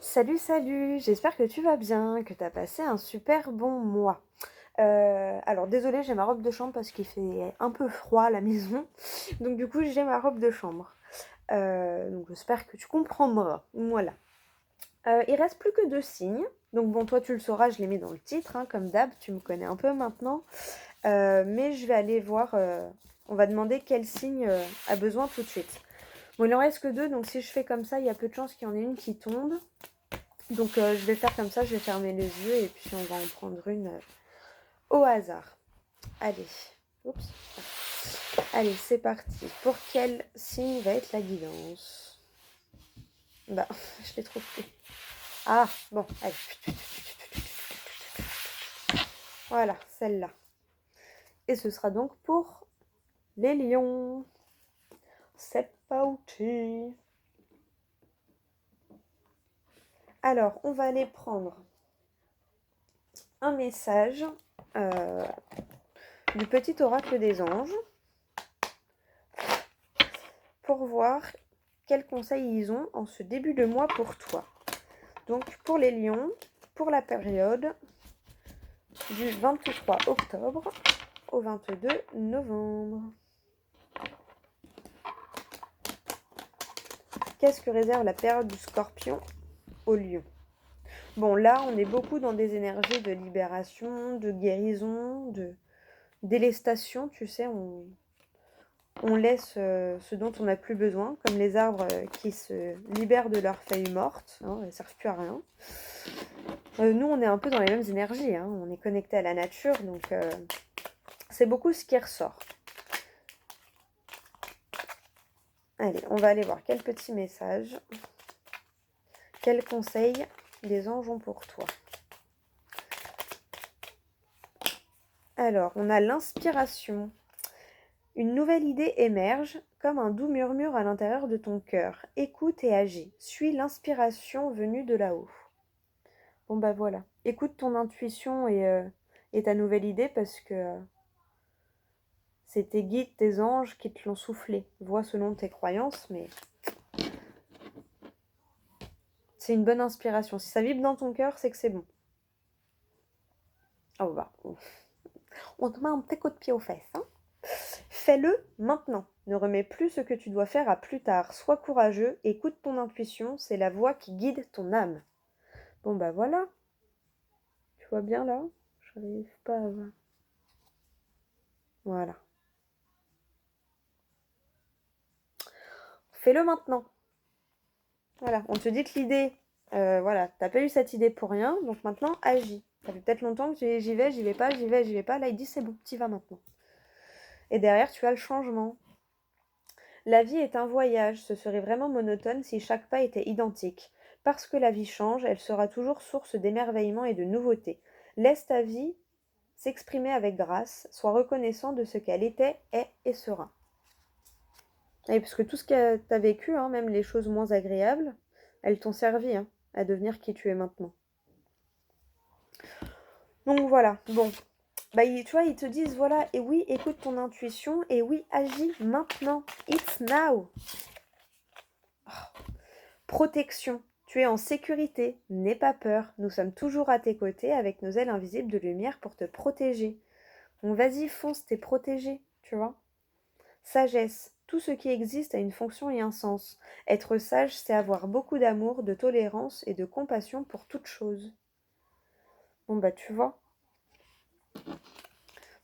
Salut, salut, j'espère que tu vas bien, que tu as passé un super bon mois. Alors désolée, j'ai ma robe de chambre parce qu'il fait un peu froid à la maison, donc du coup j'ai ma robe de chambre. Donc j'espère que tu comprendras. Voilà. Il reste plus que deux signes. Donc bon, toi tu le sauras, je l'ai mis dans le titre, hein, comme d'hab, tu me connais un peu maintenant. Mais je vais aller voir, on va demander quel signe a besoin tout de suite. Bon, il en reste que deux, donc si je fais comme ça, il y a peu de chances qu'il y en ait une qui tombe. Donc je vais faire comme ça, je vais fermer les yeux et puis on va en prendre une au hasard. Allez, oups. Allez, c'est parti. Pour quel signe va être la guidance? Bah, je l'ai trop fait. Ah, bon, allez. Voilà, celle-là. Et ce sera donc pour les lions. C'est parti. Alors, on va aller prendre un message du petit oracle des anges pour voir quels conseils ils ont en ce début de mois pour toi. Donc pour les lions, pour la période du 23 octobre au 22 novembre. Qu'est-ce que réserve la période du scorpion au lion? Bon, là, on est beaucoup dans des énergies de libération, de guérison, de délestation, tu sais, on laisse ce dont on n'a plus besoin, comme les arbres qui se libèrent de leurs feuilles mortes, hein, elles ne servent plus à rien. Nous, on est un peu dans les mêmes énergies, hein, on est connecté à la nature, donc c'est beaucoup ce qui ressort. Allez, on va aller voir quel petit message, quel conseil les anges ont pour toi. Alors, on a l'inspiration. Une nouvelle idée émerge comme un doux murmure à l'intérieur de ton cœur. Écoute et agis. Suis l'inspiration venue de là-haut. Bon bah voilà. Écoute ton intuition et ta nouvelle idée parce que c'est tes guides, tes anges qui te l'ont soufflé. Vois selon tes croyances, mais c'est une bonne inspiration. Si ça vibre dans ton cœur, c'est que c'est bon. Oh bah, on te met un petit coup de pied aux fesses, hein. Fais-le maintenant. Ne remets plus ce que tu dois faire à plus tard. Sois courageux, écoute ton intuition, c'est la voix qui guide ton âme. Bon bah voilà. Tu vois bien là? J'arrive pas à voir. Voilà. Fais-le maintenant. Voilà. On te dit que l'idée, voilà, t'as pas eu cette idée pour rien, donc maintenant agis. Ça fait peut-être longtemps que j'y vais, j'y vais pas, j'y vais, j'y vais pas. Là, il dit c'est bon, t'y vas maintenant. Et derrière, tu as le changement. La vie est un voyage, ce serait vraiment monotone si chaque pas était identique. Parce que la vie change, elle sera toujours source d'émerveillement et de nouveautés. Laisse ta vie s'exprimer avec grâce, sois reconnaissant de ce qu'elle était, est et sera. Et parce que tout ce que tu as vécu, hein, même les choses moins agréables, elles t'ont servi hein, à devenir qui tu es maintenant. Donc voilà, bon. Bah, tu vois, ils te disent, voilà, et oui, écoute ton intuition, et oui, agis maintenant. It's now. Protection. Tu es en sécurité. N'aie pas peur. Nous sommes toujours à tes côtés avec nos ailes invisibles de lumière pour te protéger. Donc vas-y, fonce, t'es protégé, tu vois. Sagesse. Tout ce qui existe a une fonction et un sens. Être sage, c'est avoir beaucoup d'amour, de tolérance et de compassion pour toute chose. Bon bah tu vois.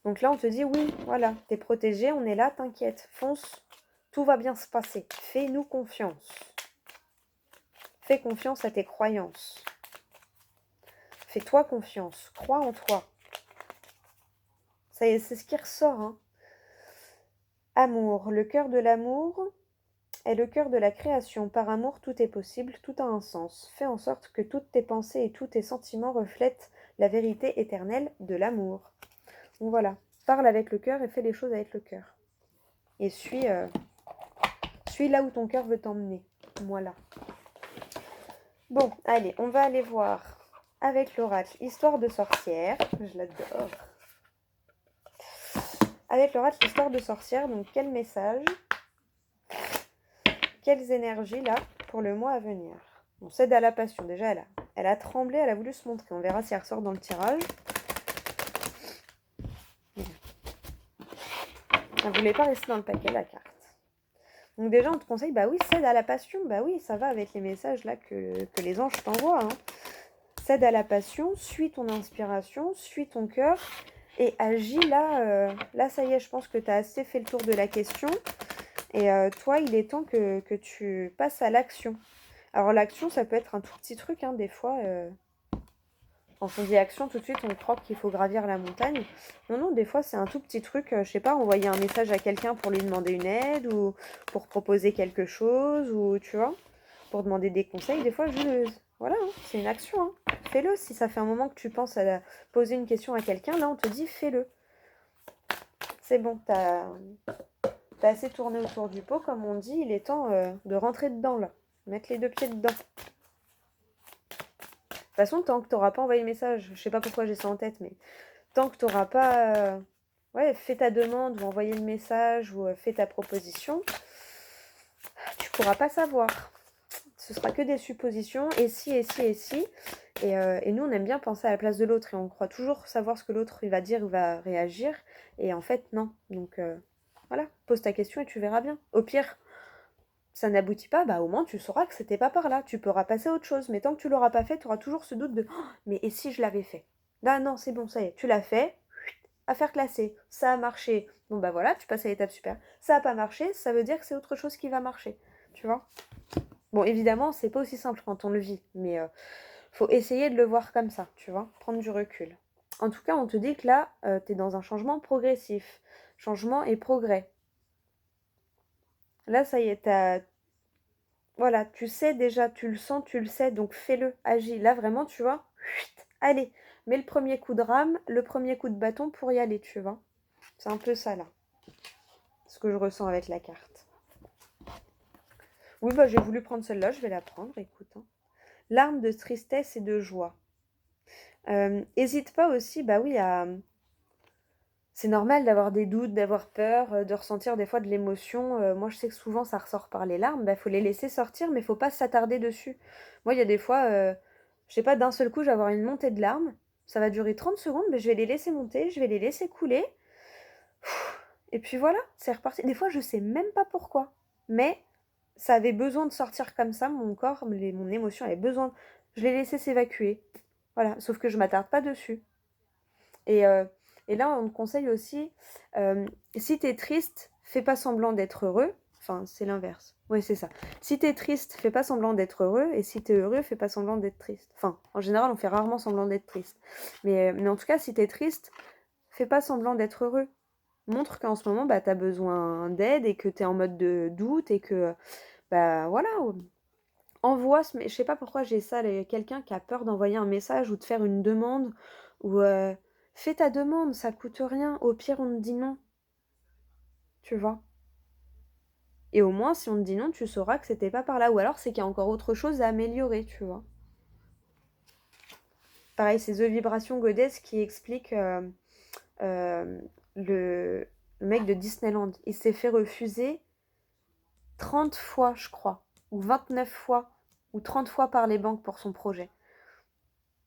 Donc là on te dit oui, voilà, t'es protégé, on est là, t'inquiète, fonce, tout va bien se passer. Fais-nous confiance. Fais confiance à tes croyances. Fais-toi confiance, crois en toi. C'est ce qui ressort. Hein. Amour. Le cœur de l'amour est le cœur de la création. Par amour, tout est possible, tout a un sens. Fais en sorte que toutes tes pensées et tous tes sentiments reflètent la vérité éternelle de l'amour. Donc voilà, parle avec le cœur et fais les choses avec le cœur. Et suis là où ton cœur veut t'emmener. Voilà. Bon, allez, on va aller voir avec l'oracle Histoire de sorcière. Je l'adore. Avec l'oracle Histoire de sorcière, donc quel message, quelles énergies là pour le mois à venir? On cède à la passion. Déjà, elle a tremblé, elle a voulu se montrer. On verra si elle ressort dans le tirage. Elle voulait pas rester dans le paquet, la carte. Donc déjà, on te conseille, bah oui, cède à la passion. Bah oui, ça va avec les messages là que les anges t'envoient. Hein. Cède à la passion, suis ton inspiration, suis ton cœur et agis là. Là, ça y est, je pense que tu as assez fait le tour de la question. Et toi, il est temps que tu passes à l'action. Alors l'action, ça peut être un tout petit truc, hein, des fois. Quand on dit action, tout de suite, on croit qu'il faut gravir la montagne. Non, non, des fois, c'est un tout petit truc, je sais pas, envoyer un message à quelqu'un pour lui demander une aide ou pour proposer quelque chose ou, tu vois, pour demander des conseils. Des fois, voilà, hein, c'est une action. Hein. Fais-le. Si ça fait un moment que tu penses à poser une question à quelqu'un, là, on te dit fais-le. C'est bon, t'as assez tourné autour du pot, comme on dit. Il est temps de rentrer dedans, là. Mettre les deux pieds dedans. De toute façon, tant que tu n'auras pas envoyé le message, je sais pas pourquoi j'ai ça en tête, mais tant que tu n'auras pas fait ta demande ou envoyé le message ou fait ta proposition, tu pourras pas savoir. Ce sera que des suppositions, et si, et si, et si. Et nous, on aime bien penser à la place de l'autre, et on croit toujours savoir ce que l'autre il va dire, il va réagir, et en fait, non. Donc, voilà, pose ta question et tu verras bien. Au pire, ça n'aboutit pas, bah au moins tu sauras que c'était pas par là. Tu pourras passer à autre chose. Mais tant que tu l'auras pas fait, tu auras toujours ce doute de oh, mais et si je l'avais fait? Ah non, c'est bon, ça y est, tu l'as fait. Affaire classée. Ça a marché. Bon bah voilà, tu passes à l'étape super. Ça a pas marché, ça veut dire que c'est autre chose qui va marcher. Tu vois? Bon, évidemment, c'est pas aussi simple quand on le vit, mais faut essayer de le voir comme ça, tu vois? Prendre du recul. En tout cas, on te dit que là, tu es dans un changement progressif. Changement et progrès. Là, ça y est, voilà, tu sais déjà, tu le sens, tu le sais, donc fais-le, agis. Là, vraiment, tu vois, allez, mets le premier coup de rame, le premier coup de bâton pour y aller, tu vois. C'est un peu ça, là, ce que je ressens avec la carte. Oui, bah j'ai voulu prendre celle-là, je vais la prendre, écoute. Hein. Larmes de tristesse et de joie. Hésite pas aussi, bah oui, à... C'est normal d'avoir des doutes, d'avoir peur, de ressentir des fois de l'émotion. Moi, je sais que souvent, ça ressort par les larmes. Bah, faut les laisser sortir, mais faut pas s'attarder dessus. Moi, il y a des fois, je sais pas, d'un seul coup, je vais avoir une montée de larmes. Ça va durer 30 secondes, mais je vais les laisser monter, je vais les laisser couler. Et puis voilà, c'est reparti. Des fois, je sais même pas pourquoi. Mais ça avait besoin de sortir comme ça, mon corps, mon émotion avait besoin. Je l'ai laissé s'évacuer. Voilà, sauf que je m'attarde pas dessus. Et, euh, et là, on te conseille aussi, si t'es triste, fais pas semblant d'être heureux. Enfin, c'est l'inverse. Oui, c'est ça. Si t'es triste, fais pas semblant d'être heureux. Et si t'es heureux, fais pas semblant d'être triste. Enfin, en général, on fait rarement semblant d'être triste. Mais en tout cas, si t'es triste, fais pas semblant d'être heureux. Montre qu'en ce moment, bah, t'as besoin d'aide et que t'es en mode de doute et que, bah, voilà. Envoie, je sais pas pourquoi j'ai ça, quelqu'un qui a peur d'envoyer un message ou de faire une demande ou fais ta demande, ça coûte rien. Au pire, on te dit non, tu vois. Et au moins, si on te dit non, tu sauras que c'était pas par là. Ou alors, c'est qu'il y a encore autre chose à améliorer, tu vois. Pareil, c'est The Vibration Goddess qui explique euh, le mec de Disneyland. Il s'est fait refuser 30 fois, je crois, ou 29 fois, ou 30 fois par les banques pour son projet.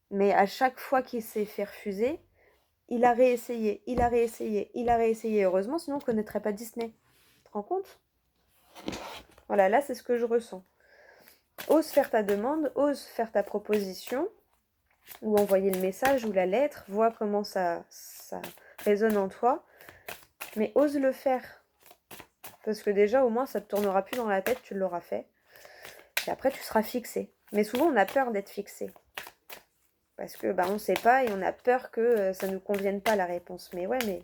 Mais à chaque fois qu'il s'est fait refuser, il a réessayé, il a réessayé, il a réessayé. Heureusement, sinon on ne connaîtrait pas Disney. Tu te rends compte? Voilà, là, c'est ce que je ressens. Ose faire ta demande, ose faire ta proposition, ou envoyer le message ou la lettre, vois comment ça résonne en toi, mais ose le faire. Parce que déjà, au moins, ça ne te tournera plus dans la tête, tu l'auras fait. Et après, tu seras fixé. Mais souvent, on a peur d'être fixé. Parce que on ne sait pas et on a peur que ça ne nous convienne pas la réponse. Mais ouais, mais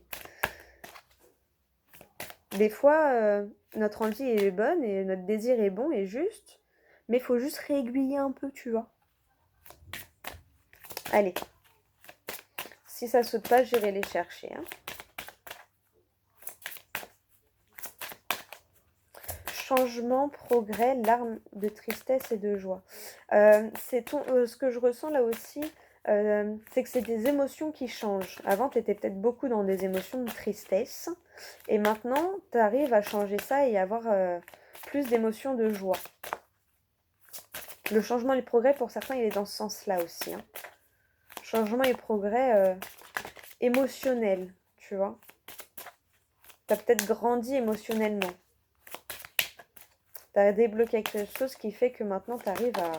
des fois, notre envie est bonne et notre désir est bon et juste. Mais il faut juste réaiguiller un peu, tu vois. Allez. Si ça saute pas, j'irai les chercher. Hein. Changement, progrès, larmes de tristesse et de joie. Ce que je ressens là aussi, c'est que c'est des émotions qui changent. Avant, tu étais peut-être beaucoup dans des émotions de tristesse. Et maintenant, tu arrives à changer ça et avoir plus d'émotions de joie. Le changement et le progrès, pour certains, il est dans ce sens-là aussi. Hein. Changement et progrès émotionnel, tu vois. Tu as peut-être grandi émotionnellement. Tu as débloqué quelque chose qui fait que maintenant, tu arrives à...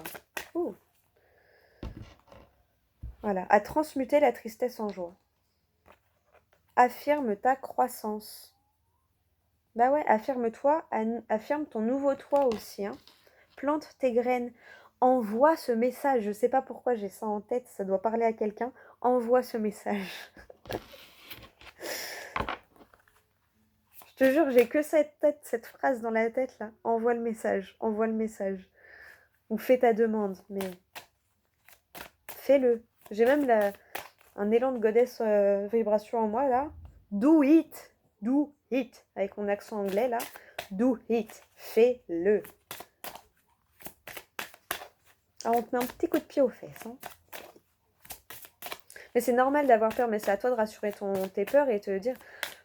Voilà, à transmuter la tristesse en joie. Affirme ta croissance. Bah ouais, affirme-toi, affirme ton nouveau toi aussi. Hein. Plante tes graines. Envoie ce message. Je sais pas pourquoi j'ai ça en tête, ça doit parler à quelqu'un. Envoie ce message. Je te jure, j'ai que cette phrase dans la tête là. Envoie le message, envoie le message. Ou fais ta demande, mais fais-le. J'ai même un élan de goddess vibration en moi là. Do it, do it. Avec mon accent anglais là. Do it, fais-le. Alors on te met un petit coup de pied aux fesses. Hein. Mais c'est normal d'avoir peur, mais c'est à toi de rassurer tes peurs et te dire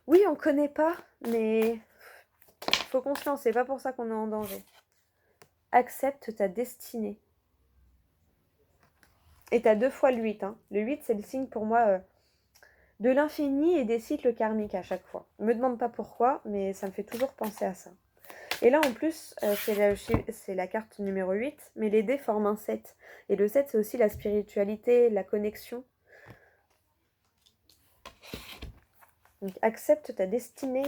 oui, on connaît pas, mais faut qu'on se lance, c'est pas pour ça qu'on est en danger. Accepte ta destinée. Et t'as 2 fois le 8. Hein. Le 8, c'est le signe pour moi de l'infini et des cycles karmiques à chaque fois. Me demande pas pourquoi, mais ça me fait toujours penser à ça. Et là, en plus, c'est la carte numéro 8, mais les dés forment un 7. Et le 7, c'est aussi la spiritualité, la connexion. Donc, accepte ta destinée.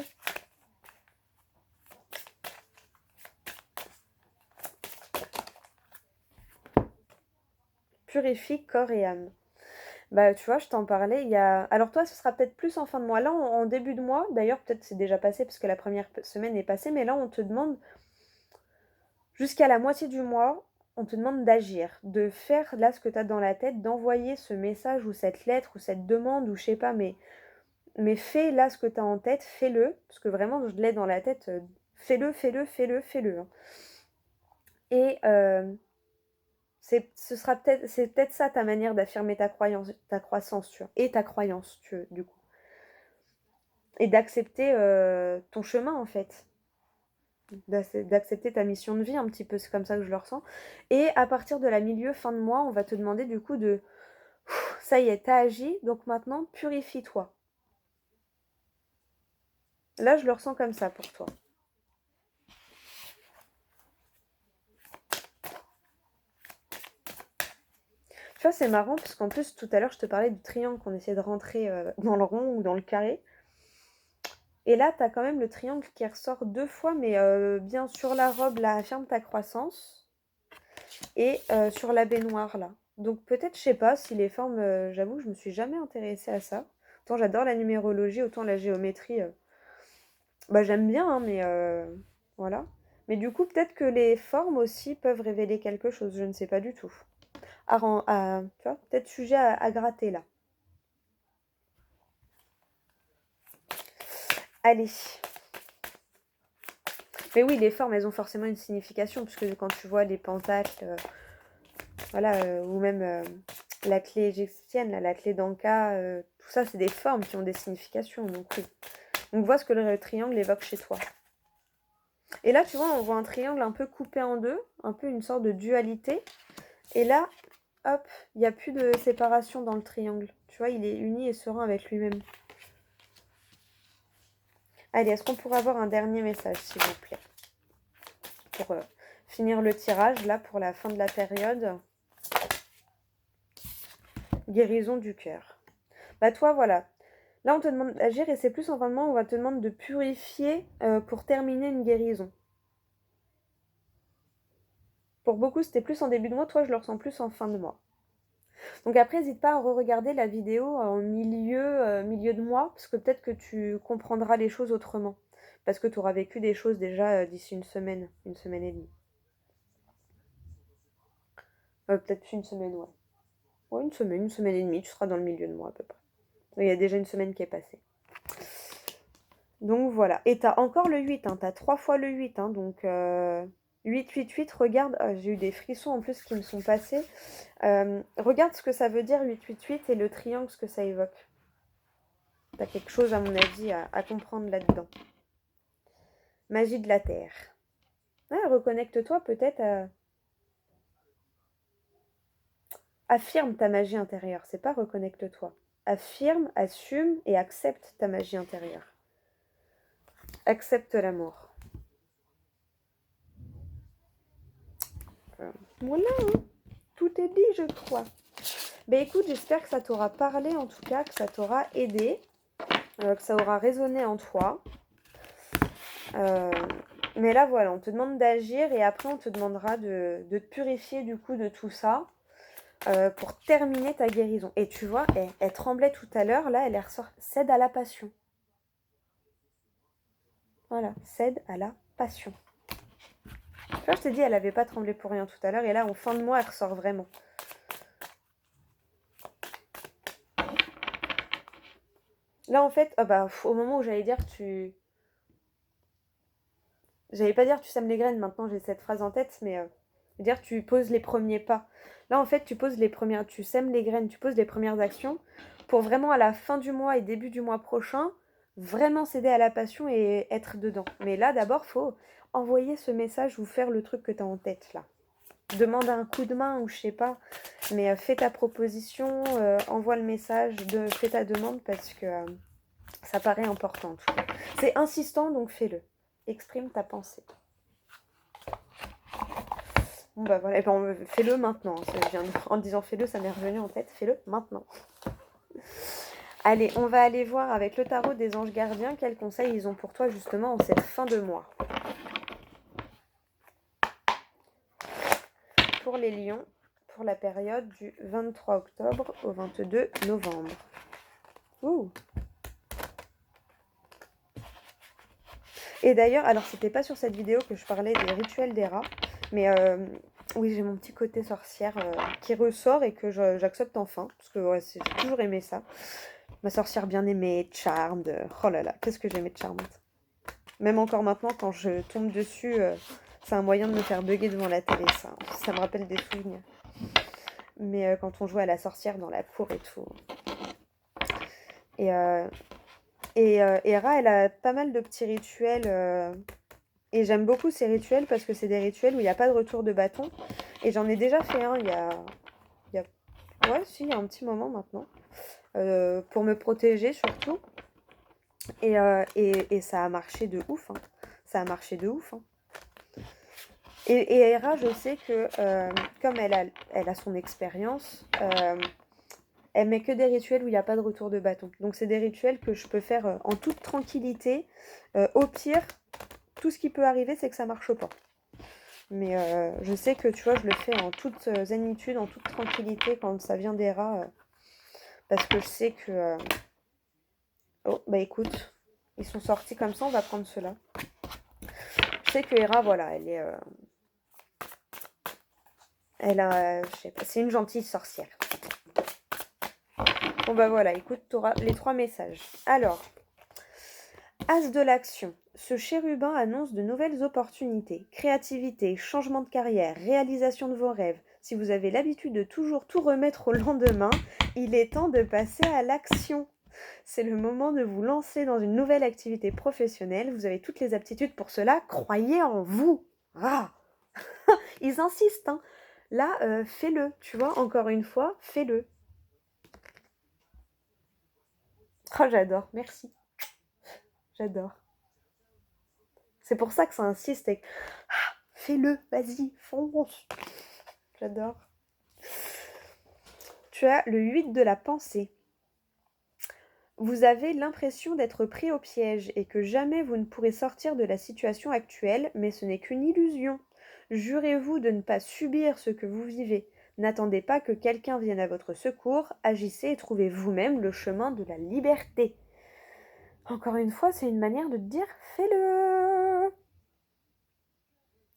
Purifie corps et âme. Bah, tu vois, je t'en parlais, il y a... Alors toi, ce sera peut-être plus en fin de mois. Là, en début de mois, d'ailleurs, peut-être c'est déjà passé, parce que la première semaine est passée, mais là, on te demande, jusqu'à la moitié du mois, on te demande d'agir, de faire là ce que tu as dans la tête, d'envoyer ce message ou cette lettre ou cette demande ou je sais pas, mais fais là ce que tu as en tête, fais-le, parce que vraiment je l'ai dans la tête, fais-le, fais-le, fais-le, fais-le. Hein. Et c'est peut-être ça ta manière d'affirmer ta croissance, tu vois, et ta croyance, tu vois, du coup. Et d'accepter ton chemin en fait. D'accepter ta mission de vie un petit peu, c'est comme ça que je le ressens. Et à partir de la fin de mois, on va te demander du coup de... Ça y est, t'as agi, donc maintenant purifie-toi. Là, je le ressens comme ça pour toi. Tu vois, c'est marrant parce qu'en plus, tout à l'heure, je te parlais du triangle qu'on essayait de rentrer dans le rond ou dans le carré. Et là, tu as quand même le triangle qui ressort 2 fois, mais bien sur la robe, là, affirme ta croissance. Et sur la baignoire, là. Donc peut-être, je sais pas, si les formes, j'avoue que je me suis jamais intéressée à ça. Autant j'adore la numérologie, autant la géométrie, bah j'aime bien, hein, mais voilà. Mais du coup, peut-être que les formes aussi peuvent révéler quelque chose, je ne sais pas du tout. Tu vois, peut-être sujet à gratter, là. Allez. Mais oui, les formes, elles ont forcément une signification, puisque quand tu vois les pentacles, voilà, ou même la clé égyptienne, là, la clé d'Anka, tout ça, c'est des formes qui ont des significations. Donc oui. Donc vois ce que le triangle évoque chez toi. Et là, tu vois, on voit un triangle un peu coupé en deux, un peu une sorte de dualité. Et là, hop, il n'y a plus de séparation dans le triangle. Tu vois, il est uni et serein avec lui-même. Allez, est-ce qu'on pourrait avoir un dernier message, s'il vous plaît? Pour finir le tirage, là, pour la fin de la période. Guérison du cœur. Bah toi, voilà. Là, on te demande d'agir et c'est plus en fin de mois, on va te demander de purifier pour terminer une guérison. Pour beaucoup, c'était plus en début de mois. Toi, je le ressens plus en fin de mois. Donc après, n'hésite pas à re-regarder la vidéo en milieu de mois, parce que peut-être que tu comprendras les choses autrement. Parce que tu auras vécu des choses déjà d'ici une semaine et demie. Peut-être une semaine, ouais. Ouais, une semaine et demie, tu seras dans le milieu de mois à peu près. Il y a déjà une semaine qui est passée. Donc voilà. Et t'as encore le 8, hein. T'as 3 fois le 8, hein. Donc 8, 8, 8, regarde. J'ai eu des frissons en plus qui me sont passés. Regarde ce que ça veut dire 8, 8, 8 et le triangle, ce que ça évoque. T'as quelque chose, à mon avis, à comprendre là-dedans. Magie de la Terre. Ouais, reconnecte-toi peut-être affirme ta magie intérieure, c'est pas reconnecte-toi. Affirme, assume et accepte ta magie intérieure. Accepte l'amour. Voilà, hein. Tout est dit, je crois. Ben écoute, j'espère que ça t'aura parlé, en tout cas, que ça t'aura aidé, que ça aura résonné en toi. Mais là, voilà, on te demande d'agir et après, on te demandera de te purifier du coup de tout ça pour terminer ta guérison. Et tu vois, elle tremblait tout à l'heure, là, elle est ressort. Cède à la passion. Voilà, cède à la passion. Tu vois, je t'ai dit, elle n'avait pas tremblé pour rien tout à l'heure et là, en fin de mois, elle ressort vraiment. Là, en fait, au moment où j'allais dire J'allais pas dire tu sèmes les graines, maintenant j'ai cette phrase en tête, mais dire tu poses les premiers pas. Là, en fait, tu sèmes les graines, tu poses les premières actions pour vraiment à la fin du mois et début du mois prochain, vraiment céder à la passion et être dedans. Mais là, d'abord, faut envoyer ce message ou faire le truc que tu as en tête, là. Demande un coup de main ou je sais pas, mais fais ta proposition, envoie le message, fais ta demande parce que ça paraît important. En tout cas. C'est insistant, donc fais-le. Exprime ta pensée. Bon bah voilà, et ben, fais-le maintenant. En disant fais-le, ça m'est revenu en tête. Fais-le maintenant. Allez, on va aller voir avec le tarot des anges gardiens quels conseils ils ont pour toi justement en cette fin de mois. Pour les lions, pour la période du 23 octobre au 22 novembre. Ouh. Et d'ailleurs, alors c'était pas sur cette vidéo que je parlais des rituels des rats, mais oui, j'ai mon petit côté sorcière qui ressort et que j'accepte enfin, parce que ouais, j'ai toujours aimé ça. Ma sorcière bien aimée, Charmed, oh là là, qu'est-ce que j'aimais Charmed. Même encore maintenant, quand je tombe dessus, c'est un moyen de me faire bugger devant la télé, ça me rappelle des souvenirs. Mais quand on jouait à la sorcière dans la cour et tout. Et Ra, elle a pas mal de petits rituels. Et j'aime beaucoup ces rituels parce que c'est des rituels où il n'y a pas de retour de bâton. Et j'en ai déjà fait un il y a... Ouais, si, il y a un petit moment maintenant. Pour me protéger surtout. Et ça a marché de ouf. Hein. Ça a marché de ouf. Hein. Et Hera, je sais que comme elle a son expérience, elle met que des rituels où il n'y a pas de retour de bâton. Donc c'est des rituels que je peux faire en toute tranquillité. Au pire, tout ce qui peut arriver, c'est que ça marche pas. Mais je sais que, tu vois, je le fais en toute zénitude, en toute tranquillité quand ça vient des rats. Parce que je sais que... Oh, bah écoute, ils sont sortis comme ça, on va prendre ceux-là. Je sais que Hera, voilà, elle est... Elle a... je sais pas, c'est une gentille sorcière. Bon bah voilà, écoute, tu auras les 3 messages. Alors, As de l'action. Ce chérubin annonce de nouvelles opportunités, créativité, changement de carrière, réalisation de vos rêves. Si vous avez l'habitude de toujours tout remettre au lendemain, il est temps de passer à l'action. C'est le moment de vous lancer dans une nouvelle activité professionnelle. Vous avez toutes les aptitudes pour cela. Croyez en vous. Ah. Ils insistent. Hein. Là, fais-le. Tu vois, encore une fois, fais-le. Oh, j'adore. Merci. J'adore. C'est pour ça que ça insiste. Et... Ah, fais-le. Vas-y. Fonce. J'adore. Tu as le 8 de la pensée. Vous avez l'impression d'être pris au piège et que jamais vous ne pourrez sortir de la situation actuelle, mais ce n'est qu'une illusion. Jurez-vous de ne pas subir ce que vous vivez. N'attendez pas que quelqu'un vienne à votre secours, agissez et trouvez vous-même le chemin de la liberté. Encore une fois, c'est une manière de te dire fais-le.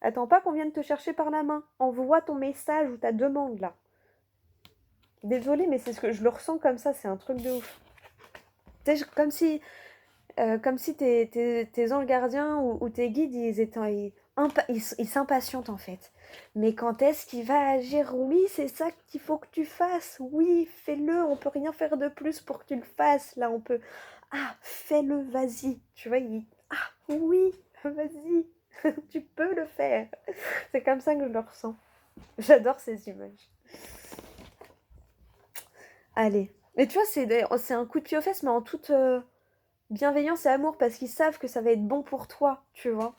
Attends pas qu'on vienne te chercher par la main. Envoie ton message ou ta demande là. Désolée, mais c'est ce que je le ressens comme ça, c'est un truc de ouf. Comme si tes anges gardiens ou tes guides, ils s'impatientent en fait. Mais quand est-ce qu'il va agir? Oui, c'est ça qu'il faut que tu fasses. Oui, fais-le. On peut rien faire de plus pour que tu le fasses. Là, on peut... Ah, fais-le, vas-y. Tu vois, Ah, oui, vas-y. Tu peux le faire. C'est comme ça que je le ressens. J'adore ces images. Allez. Mais tu vois, c'est un coup de pied aux fesses, mais en toute bienveillance et amour, parce qu'ils savent que ça va être bon pour toi, tu vois.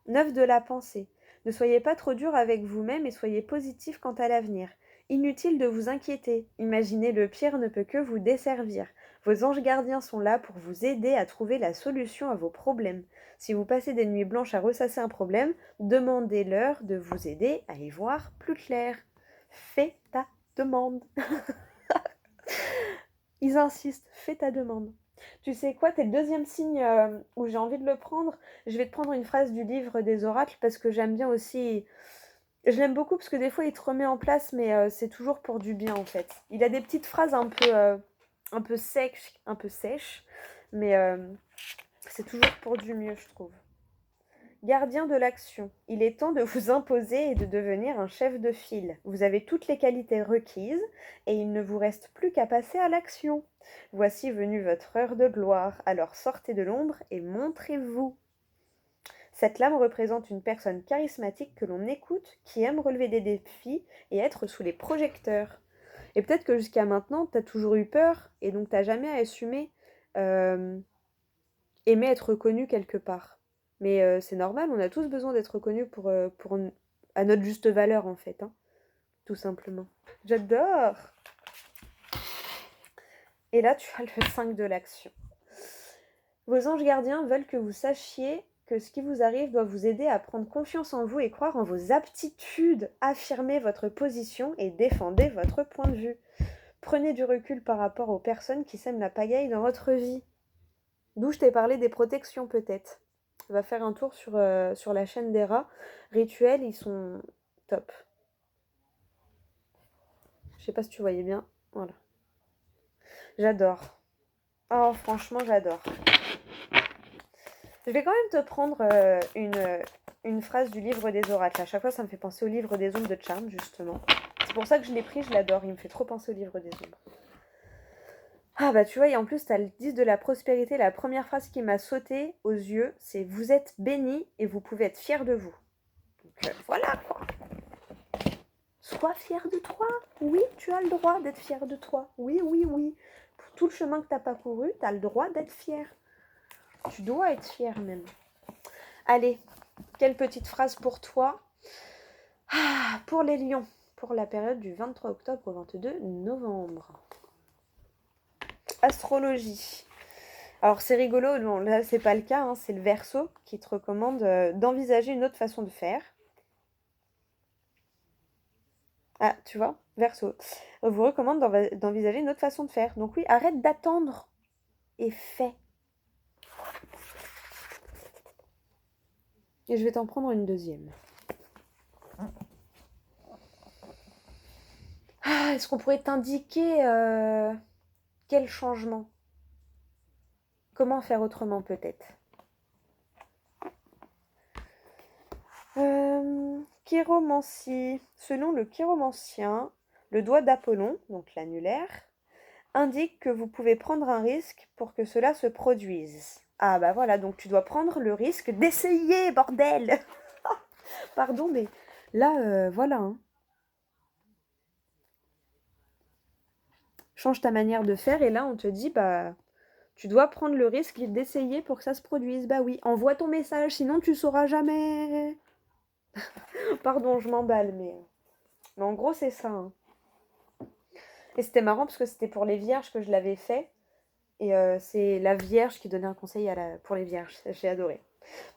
9 de la pensée. Ne soyez pas trop dur avec vous-même et soyez positif quant à l'avenir. Inutile de vous inquiéter. Imaginez le pire ne peut que vous desservir. Vos anges gardiens sont là pour vous aider à trouver la solution à vos problèmes. Si vous passez des nuits blanches à ressasser un problème, demandez-leur de vous aider à y voir plus clair. Fais ta demande. Ils insistent, fais ta demande. Tu sais quoi, t'es le deuxième signe où j'ai envie de le prendre. Je vais te prendre une phrase du livre des oracles parce que j'aime bien aussi. Je l'aime beaucoup parce que des fois il te remet en place, mais c'est toujours pour du bien en fait. Il a des petites phrases un peu sèches, mais c'est toujours pour du mieux, je trouve. Gardien de l'action, il est temps de vous imposer et de devenir un chef de file. Vous avez toutes les qualités requises et il ne vous reste plus qu'à passer à l'action. Voici venue votre heure de gloire, alors sortez de l'ombre et montrez-vous. Cette lame représente une personne charismatique que l'on écoute, qui aime relever des défis et être sous les projecteurs. Et peut-être que jusqu'à maintenant, tu as toujours eu peur et donc tu n'as jamais assumé euh, aimer être reconnu quelque part. Mais c'est normal, on a tous besoin d'être reconnus à notre juste valeur, en fait, hein, tout simplement. J'adore. Et là, tu as le 5 de l'action. Vos anges gardiens veulent que vous sachiez que ce qui vous arrive doit vous aider à prendre confiance en vous et croire en vos aptitudes. Affirmez votre position et défendez votre point de vue. Prenez du recul par rapport aux personnes qui sèment la pagaille dans votre vie. D'où je t'ai parlé des protections peut-être. On va faire un tour sur la chaîne des rats. Rituels, ils sont top. Je sais pas si tu voyais bien. Voilà. J'adore. Oh, franchement, j'adore. Je vais quand même te prendre une phrase du livre des oracles. À chaque fois, ça me fait penser au livre des ombres de Charme, justement. C'est pour ça que je l'ai pris, je l'adore. Il me fait trop penser au livre des ombres. Ah bah tu vois, et en plus, tu as le 10 de la prospérité. La première phrase qui m'a sauté aux yeux, c'est « Vous êtes bénis et vous pouvez être fiers de vous ». Donc voilà quoi. Sois fier de toi. Oui, tu as le droit d'être fier de toi. Oui, oui, oui. Pour tout le chemin que tu as parcouru, tu as le droit d'être fier. Tu dois être fier même. Allez, quelle petite phrase pour toi. Pour les lions, pour la période du 23 octobre au 22 novembre. Astrologie. Alors c'est rigolo, non, là c'est pas le cas, hein, c'est le Verseau qui te recommande d'envisager une autre façon de faire. Ah, tu vois, Verseau. Vous recommande d'envisager une autre façon de faire. Donc oui, arrête d'attendre et fais. Et je vais t'en prendre une deuxième. Est-ce qu'on pourrait t'indiquer quel changement? Comment faire autrement peut-être? Chiromancie. Selon le chiromancien, le doigt d'Apollon, donc l'annulaire, indique que vous pouvez prendre un risque pour que cela se produise. Ah bah voilà, donc tu dois prendre le risque d'essayer, bordel. Pardon, mais là, voilà. Hein. Change ta manière de faire et là on te dit, bah, tu dois prendre le risque d'essayer pour que ça se produise. Bah oui, envoie ton message, sinon tu sauras jamais. Pardon, je m'emballe, mais en gros c'est ça. Hein. Et c'était marrant parce que c'était pour les vierges que je l'avais fait. Et c'est la Vierge qui donnait un conseil pour les Vierges. J'ai adoré.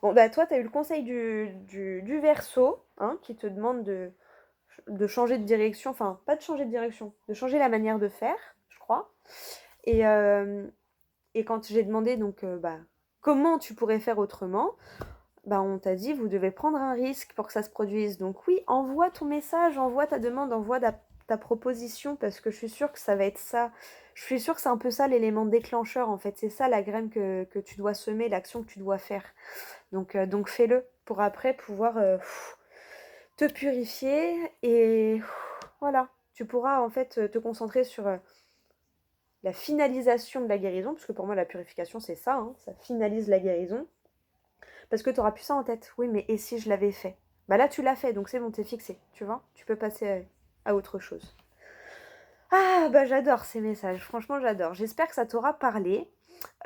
Bon, bah toi, tu as eu le conseil du Verseau, hein, qui te demande de changer de direction. Enfin, pas de changer de direction, de changer la manière de faire, je crois. Et, euh, et quand j'ai demandé, donc, bah, comment tu pourrais faire autrement, bah, on t'a dit, vous devez prendre un risque pour que ça se produise. Donc oui, envoie ton message, envoie ta demande, envoie ta proposition, parce que je suis sûre que ça va être ça. Je suis sûre que c'est un peu ça l'élément déclencheur, en fait. C'est ça la graine que tu dois semer, l'action que tu dois faire. Donc fais-le pour après pouvoir te purifier et voilà. Tu pourras en fait te concentrer sur la finalisation de la guérison, parce que pour moi la purification c'est ça, hein, ça finalise la guérison. Parce que tu auras plus ça en tête. Oui, mais et si je l'avais fait? Bah là tu l'as fait, donc c'est bon, t'es fixé, tu vois. Tu peux passer à autre chose. Ah bah j'adore ces messages, franchement j'adore. J'espère que ça t'aura parlé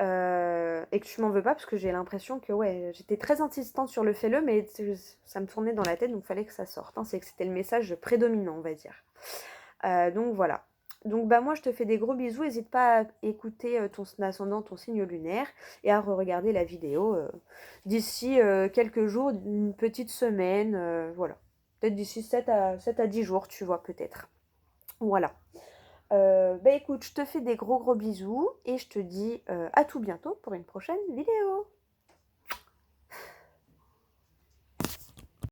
et que tu m'en veux pas parce que j'ai l'impression que ouais, j'étais très insistante sur le fais-le, mais ça me tournait dans la tête donc fallait que ça sorte, hein. C'est que c'était le message prédominant, on va dire. Donc voilà. Donc bah moi je te fais des gros bisous, n'hésite pas à écouter ton ascendant, ton signe lunaire et à re-regarder la vidéo d'ici quelques jours, une petite semaine, voilà. Peut-être d'ici 7 à 10 jours, tu vois, peut-être. Voilà. Bah écoute, je te fais des gros bisous et je te dis à tout bientôt pour une prochaine vidéo.